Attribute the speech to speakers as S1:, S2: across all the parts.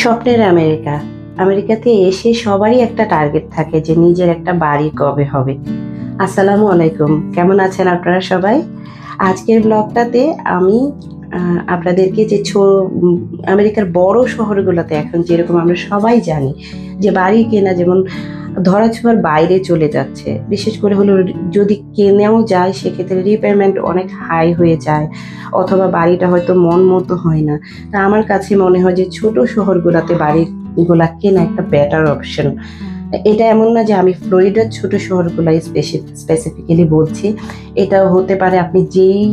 S1: স্বপ্নের আমেরিকা। আমেরিকাতে এসে সবারই একটা টার্গেট থাকে যে নিজের একটা বাড়ি কবে হবে। আসসালামু আলাইকুম, কেমন আছেন আপনারা সবাই? আজকের ব্লগটাতে আমি আপনাদেরকে যে আমেরিকার বড় শহরগুলোতে এখন যেরকম আমরা সবাই জানি যে বাড়ি কেনা যেমন ধরাছোঁয়ার বাইরে চলে যাচ্ছে, বিশেষ করে হলো যদি কেনেও যায় সেক্ষেত্রে রিপেয়ারমেন্ট অনেক হাই হয়ে যায়, অথবা বাড়িটা হয়তো মন মতো হয় না। তা আমার কাছে মনে হয় যে ছোট শহরগুলোতে বাড়িগুলা কেনা একটা বেটার অপশন। এটা এমন না যে আমি ফ্লোরিডার ছোট শহরগুলাই স্পেসিফিক্যালি বলছি, এটাও হতে পারে আপনি যেই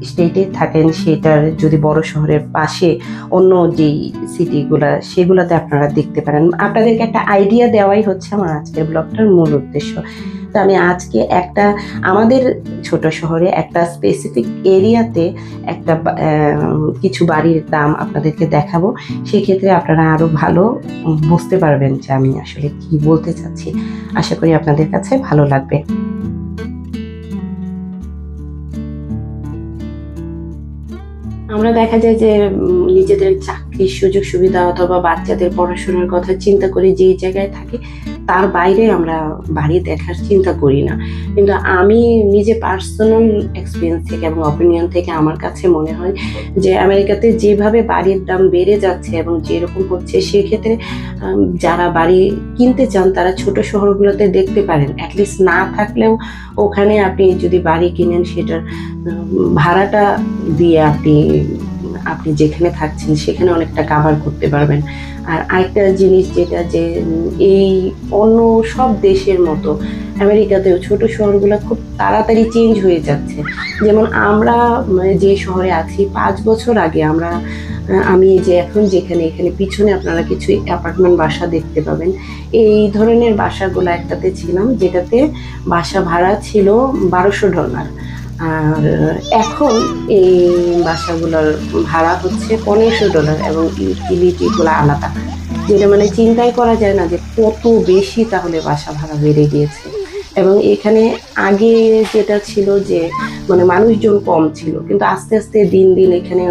S1: স্টেটে থাকেন সেটার যদি বড় শহরের পাশে অন্য যেই সিটিগুলা সেগুলোতে আপনারা দেখতে পারেন। আপনাদেরকে একটা আইডিয়া দেওয়াই হচ্ছে আমার আজকের ব্লগটার মূল উদ্দেশ্য। তো আমি আজকে একটা আমাদের ছোট শহরে একটা স্পেসিফিক এরিয়াতে একটা কিছু বাড়ির দাম আপনাদেরকে দেখাবো। সেক্ষেত্রে আপনারা আরো ভালো বুঝতে পারবেন যে আমি আসলে কি বলতে চাচ্ছি। আশা করি আপনাদের কাছে ভালো লাগবে। আমরা দেখা যায় যে নিজেদের চাকরির সুযোগ সুবিধা অথবা বাচ্চাদের পড়াশোনার কথা চিন্তা করে যে জায়গায় থাকি তার বাইরে আমরা বাড়ি দেখার চিন্তা করি না। কিন্তু আমি নিজে পার্সোনাল এক্সপিরিয়েন্স থেকে এবং অপিনিয়ন থেকে আমার কাছে মনে হয় যে আমেরিকাতে যেভাবে বাড়ির দাম বেড়ে যাচ্ছে এবং যেরকম হচ্ছে, সেক্ষেত্রে যারা বাড়ি কিনতে চান তারা ছোট শহরগুলোতে দেখতে পারেন। অ্যাটলিস্ট না থাকলেও ওখানে আপনি যদি বাড়ি কিনেন সেটার ভাড়াটা দিয়ে আপনি যেখানে থাকছেন সেখানে অনেকটা কাভার করতে পারবেন। আর আরেকটা জিনিস যেটা যে এই অন্য সব দেশের মতো আমেরিকাতেও ছোট শহরগুলো খুব তাড়াতাড়ি চেঞ্জ হয়ে যাচ্ছে। যেমন আমরা যে শহরে আছি 5 বছর আগে আমি যে এখন এখানে পিছনে আপনারা কিছু অ্যাপার্টমেন্ট বাসা দেখতে পাবেন। এই ধরনের বাসাগুলো একটাতে ছিলাম যেটাতে বাসা ভাড়া ছিল $1200, আর এখন এই বাসাগুলোর ভাড়া হচ্ছে $1500 এবং ইউটিলিটিগুলো আলাদা, যেটা মানে চিন্তাই করা যায় না যে কত বেশি তাহলে বাসা ভাড়া বেড়ে গিয়েছে। এবং এখানে আগে যেটা ছিল যে মানে মানুষজন কম ছিল, কিন্তু আস্তে আস্তে দিন দিন এখানে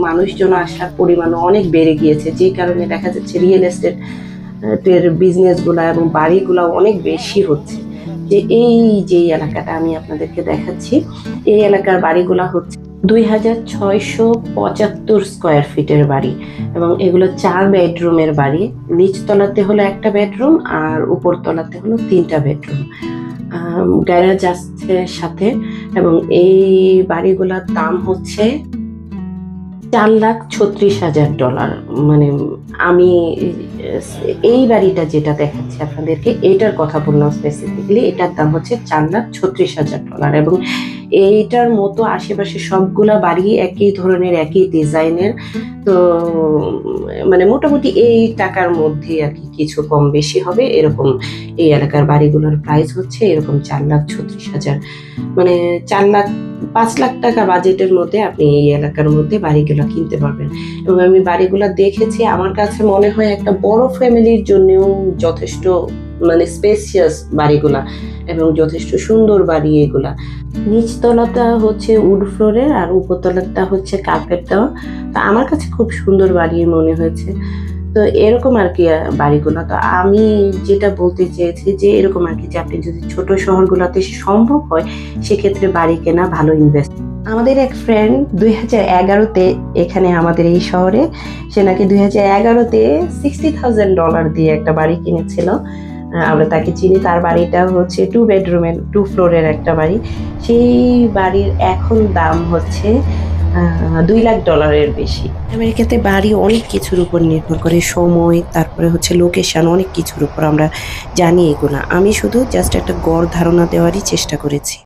S1: মানুষজন আসার পরিমাণও অনেক বেড়ে গিয়েছে, যে কারণে দেখা যাচ্ছে রিয়েল এস্টেটের বিজনেসগুলা এবং বাড়িগুলা অনেক বেশি হচ্ছে। যে এলাকাটা আমি আপনাদেরকে দেখাচ্ছি, এই এলাকার বাড়িগুলা হচ্ছে 2675 স্কোয়ার ফিটের বাড়ি এবং এগুলো 4 বেডরুমের বাড়ি। নিচ তলাতে হলো একটা বেডরুম আর উপর তলাতে হলো 3টা বেডরুম, গ্যারেজ আসছে সাথে। এবং এই বাড়িগুলোর দাম হচ্ছে $4,36,000। মানে আমি এই বাড়িটা যেটা দেখাচ্ছি আপনাদেরকে এটার কথা বললাম স্পেসিফিকলি, এটার দাম হচ্ছে $4,36,000 এবং এইটার মতো আশেপাশে সবগুলা বাড়ি একই ধরনের একই ডিজাইনের। তো মানে মোটামুটি এই টাকার মধ্যে আর কি, কিছু কম বেশি হবে এরকম। এই এলাকার বাড়িগুলোর প্রাইস হচ্ছে এরকম $4,36,000, মানে 5 লাখ টাকা বাজেটের মধ্যে আপনি এই এলাকার মধ্যে বাড়িগুলো কিনতে পারবেন। এবং আমি বাড়িগুলো দেখেছি, আমার কাছে মনে হয় একটা বড় ফ্যামিলির জন্যও যথেষ্ট মানে স্পেসিয়াস বাড়িগুলা এবং যথেষ্ট সুন্দর বাড়ি এগুলা। নিচতলাটা হচ্ছে উড ফ্লোরের আর উপরতলাটা হচ্ছে কার্পেট দেওয়া। তো আমার কাছে খুব সুন্দর বাড়ি মনে হয়েছে। তো এরকম আর কি বাড়িগুলো। তো আমি যেটা বলতে চেয়েছি যে এরকম আর কি, যে আপনি যদি ছোট শহরগুলোতে সম্ভব হয় সেক্ষেত্রে বাড়ি কেনা ভালো ইনভেস্ট। আমাদের এক ফ্রেন্ড 2011-তে এখানে আমাদের এই শহরে, সে নাকি 2011-তে $60,000 দিয়ে একটা বাড়ি কিনেছিল। আমরা তাকে চিনি। তার বাড়িটা হচ্ছে 2 বেডরুমের 2 ফ্লোরের একটা বাড়ি। সেই বাড়ির এখন দাম হচ্ছে $2,00,000 বেশি। আমেরিকাতে বাড়ি অনেক কিছুর উপর নির্ভর করে, সময়, তারপরে হচ্ছে লোকেশন, অনেক কিছুর উপর আমরা জানি এগুলো। আমি শুধু জাস্ট একটা গড় ধারণা দেওয়ারই চেষ্টা করেছি।